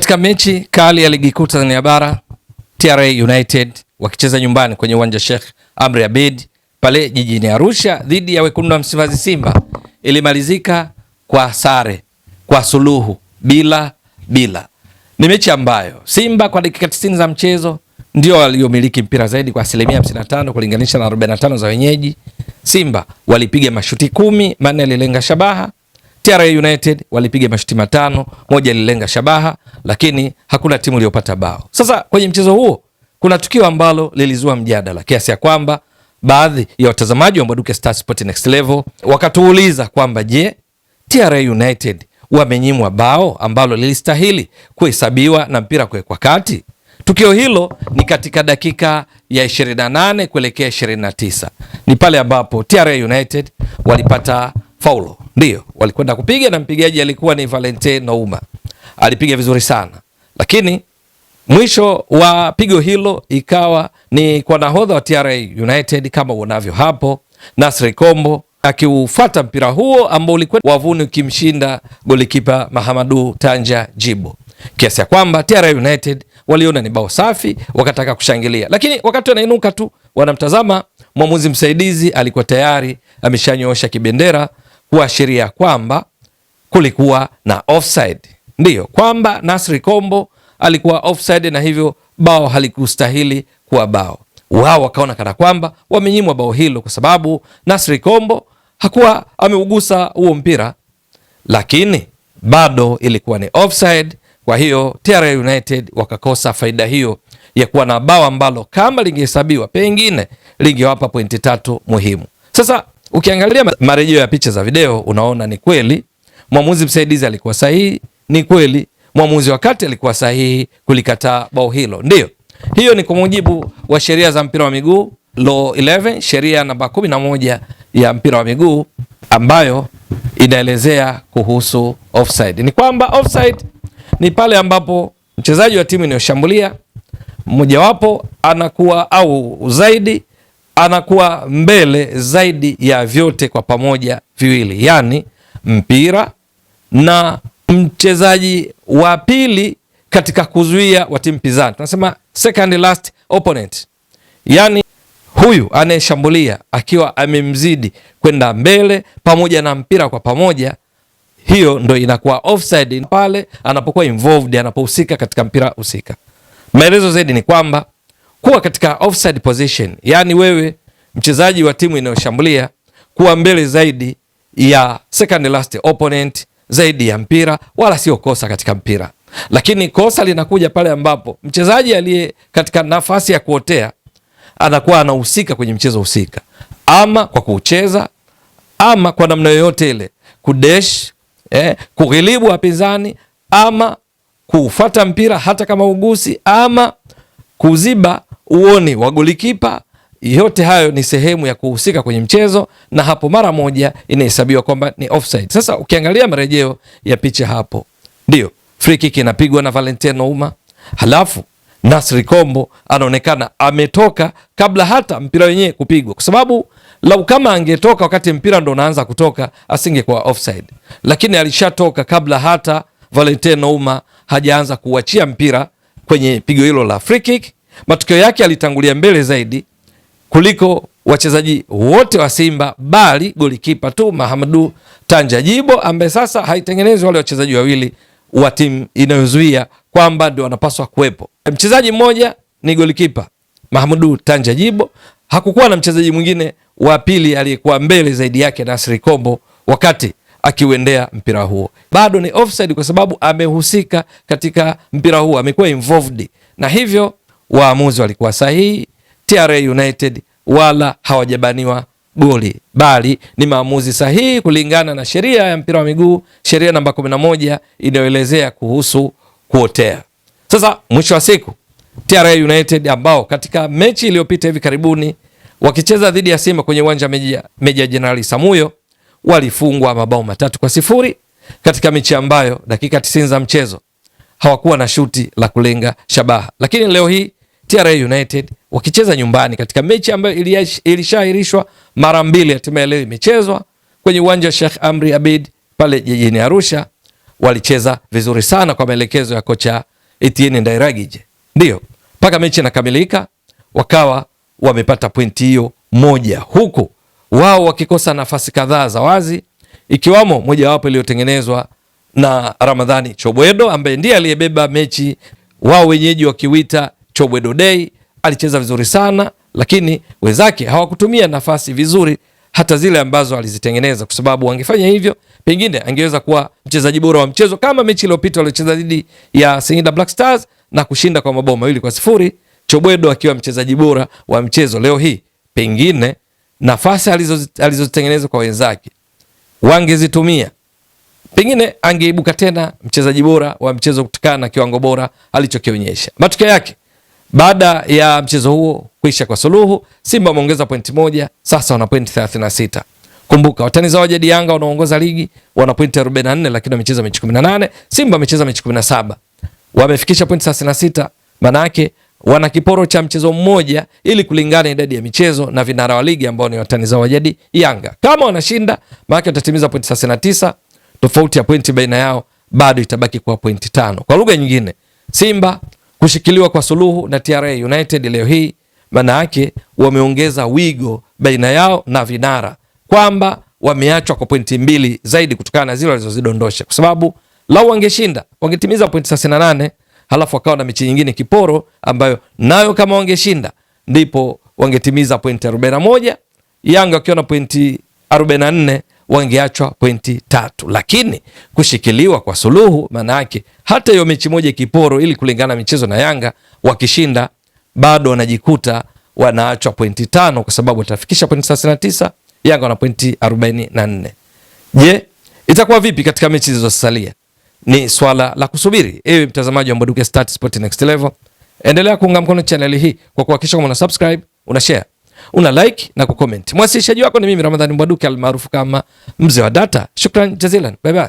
Katika mechi kali ya ligi kuu Tanzania bara, TRA United wakicheza nyumbani kwenye uwanja Sheikh Amri Abeid pale jijini Arusha dhidi ya wekundu wa Msimbazi Simba, ilimalizika kwa sare, kwa suluhu bila. Ni mechi ambayo Simba kwa dakika 90 za mchezo ndio waliomiliki mpira zaidi kwa asilimia 55 kulinganisha na 45 za wenyeji. Simba walipiga mashuti 10, 4 yalilenga shabaha. TRA United walipiga mashuti 5, 1 yalilenga shabaha, lakini hakuna timu iliyopata bao. Sasa kwenye mchezo huo kuna tukio ambalo lilizua mjadala kiasi ya kwamba baadhi ya watazamaji wa Mbwaduke Star Sport Next Level wakatuuliza kwamba je, TRA United wamenyimwa bao ambalo lilistahili kuhesabiwa na mpira kuwekwa kati? Tukio hilo ni katika dakika ya 28 kuelekea 29. Ni pale ambapo TRA United walipata faulo. Ndio, walikwenda kupiga na mpigaji alikuwa ni Valentin Nouma. Alipiga vizuri sana. Lakini mwisho wa pigo hilo ikawa ni kwa nahodha wa TRA United kama unavyo hapo, Nasri Kombo akiufuata mpira huo ambao ulikuwa wavuni ukimshinda golikipa Mahamadou Tanja Jibo. Kiasi ya kwamba TRA United waliona ni bao safi, wakataka kushangilia. Lakini wakati wanainuka tu wanamtazama mwamuzi msaidizi, alikuwa tayari ameshanyoosha kibendera kuashiria kwamba kulikuwa na offside. Ndiyo, kwamba Nasri Kombo alikuwa offside na hivyo bao halikustahili kuwa bao. Wao wakaona kana kwamba wamenyimwa bao hilo kwa sababu Nasri Kombo hakuwa ameugusa huo mpira, lakini bado ilikuwa ni offside. Kwa hiyo TRA United wakakosa faida hiyo ya kuwa na bao ambalo kama lingehesabiwa pengine lingewapa pointi 3 muhimu. Sasa ukiangalia marejeo ya picha za video unaona ni kweli mwamuzi msaidizi alikuwa sahihi, ni kweli mwamuzi wa kati alikuwa sahihi kulikataa bao hilo. Ndio, hiyo ni kwa mujibu wa sheria za mpira wa miguu Law 11, sheria namba 11 ya mpira wa miguu ambayo inaelezea kuhusu offside. Ni kwamba offside ni pale ambapo mchezaji wa timu inayoshambulia mmojawapo anakuwa au zaidi anakuwa mbele zaidi ya vyote kwa pamoja viwili, yani mpira na mchezaji wa pili katika kuzuia wa timu pinzani. Tunasema second last opponent, yani huyu anayeshambulia akiwa amemzidi kwenda mbele pamoja na mpira kwa pamoja, hiyo ndo inakuwa offside pale anapokuwa involved, anapohusika katika mpira husika. Maelezo zaidi ni kwamba kuwa katika offside position, yani wewe mchezaji wa timu inayoshambulia kuwa mbele zaidi ya second last opponent, zaidi ya mpira, wala sio kosa katika mpira. Lakini kosa linakuja pale ambapo mchezaji aliye katika nafasi ya kuotea anakuwa anahusika kwenye mchezo husika, ama kwa kucheza ama kwa namna yoyote ile kudesh, kughilibu wapinzani, ama kufuata mpira hata kama ugusi, ama kuziba uoni wa golikipa. Yote hayo ni sehemu ya kuhusika kwenye mchezo, na hapo mara moja inahesabiwa kwamba ni offside. Sasa ukiangalia marejeo ya picha hapo, ndio free kick inapigwa na Valentin Nouma, halafu Nasri Kombo anaonekana ametoka kabla hata mpira wenyewe kupigwa, kwa sababu lau kama angetoka wakati mpira ndo unaanza kutoka asingekuwa offside, lakini alishatoka kabla hata Valentin Nouma hajaanza kuachia mpira kwenye pigo hilo la free kick. Matokeo yake alitangulia mbele zaidi kuliko wachezaji wote wa Simba, bali golikipa tu Mahamadou Tanja Jibo, ambaye sasa haitengenezwi wale wachezaji wawili wa timu inayozuia kwamba ndio wanapaswa kuwepo. Mchezaji mmoja ni golikipa Mahamadou Tanja Jibo, hakukuwa na mchezaji mwingine wa pili aliyekuwa mbele zaidi yake Nasri Kombo wakati akiuendea mpira huo. Bado ni offside kwa sababu amehusika katika mpira huo, amekuwa involved, na hivyo waamuzi walikuwa sahihi. TRA United wala hawajabaniwa goli, bali ni maamuzi sahihi kulingana na sheria ya mpira wa miguu, sheria namba 11 inayoelezea kuhusu kuotea. Sasa mwisho wa siku TRA United ambao katika mechi iliyopita hivi karibuni wakicheza dhidi ya Simba kwenye uwanja Meja Jenerali Samuyo walifungwa mabao 3-0 katika mechi ambayo dakika 90 za mchezo hawakuwa na shuti la kulenga shabaha. Lakini leo hii TRA United wakicheza nyumbani katika mechi ambayo ilishaahirishwa mara 2, hatimaye leo imechezwa kwenye uwanja wa Sheikh Amri Abeid pale jijini Arusha, walicheza vizuri sana kwa maelekezo ya kocha Etienne Ndairagije. Ndio, mpaka mechi inakamilika wakawa wamepata pointi hiyo moja, huku wao wakikosa nafasi kadhaa za wazi, ikiwamo mojawapo iliyotengenezwa na Ramadhani Chobwedo ambaye ndiye aliyebeba mechi, wao wenyeji wakiwita Chobwedo Day. Alicheza vizuri sana, lakini wenzake hawakutumia nafasi vizuri hata zile ambazo alizitengeneza, kwa sababu wangefanya hivyo pengine angeweza kuwa mchezaji bora wa mchezo kama mechi iliyopita waliocheza dhidi ya Singida Black Stars na kushinda kwa mabao 2-0, Chobwedo akiwa mchezaji bora wa mchezo. Leo hii pengine nafasi alizozitengeneza kwa wenzake wangezitumia, pengine angeibuka tena mchezaji bora wa mchezo kutokana na kiwango bora alichokionyesha. Matokeo yake, baada ya mchezo huo kuisha kwa suluhu, Simba wameongeza pointi moja, sasa wana pointi 36. Kumbuka watani zao jadi Yanga wanaongoza ligi wana pointi 44, lakini wamecheza mechi 18. Simba wamecheza mechi 17, wamefikisha pointi 36. Maana yake wana kiporo cha mchezo mmoja ili kulingana idadi ya michezo na vinara wa ligi ambao ni watani zao jadi Yanga. Kama wanashinda, maana yake watatimiza pointi 39. Tofauti ya pointi baina yao bado itabaki kwa pointi 5. Kwa lugha nyingine, Simba kushikiliwa kwa suluhu na TRA United leo hii, maana yake wameongeza wigo baina yao na vinara, kwamba wameachwa kwa pointi 2 zaidi kutokana na zile walizozidondosha, kwa sababu lau wangeshinda wangetimiza pointi 38, halafu wakawa na mechi nyingine kiporo ambayo nayo kama wangeshinda ndipo wangetimiza pointi 41. Yanga wakiwa na pointi 44 wangeachwa pointi 3. Lakini kushikiliwa kwa suluhu, maana yake hata hiyo mechi moja kiporo ili kulingana michezo na Yanga, wakishinda bado wanajikuta wanaachwa pointi 5, kwa sababu watafikisha pointi 39, Yanga wana pointi 44. Je, itakuwa vipi katika mechi zilizosalia? Ni swala la kusubiri. Ewe mtazamaji wa Mbwaduke Stats Sport Next Level, endelea kuunga mkono channel hii kwa kuhakikisha kama una subscribe, una share, una like na kucomment. Mwasilishaji wako ni mimi Ramadhani Mbwaduke almaarufu kama Mzee wa Data. Shukran jazilan. Bye bye.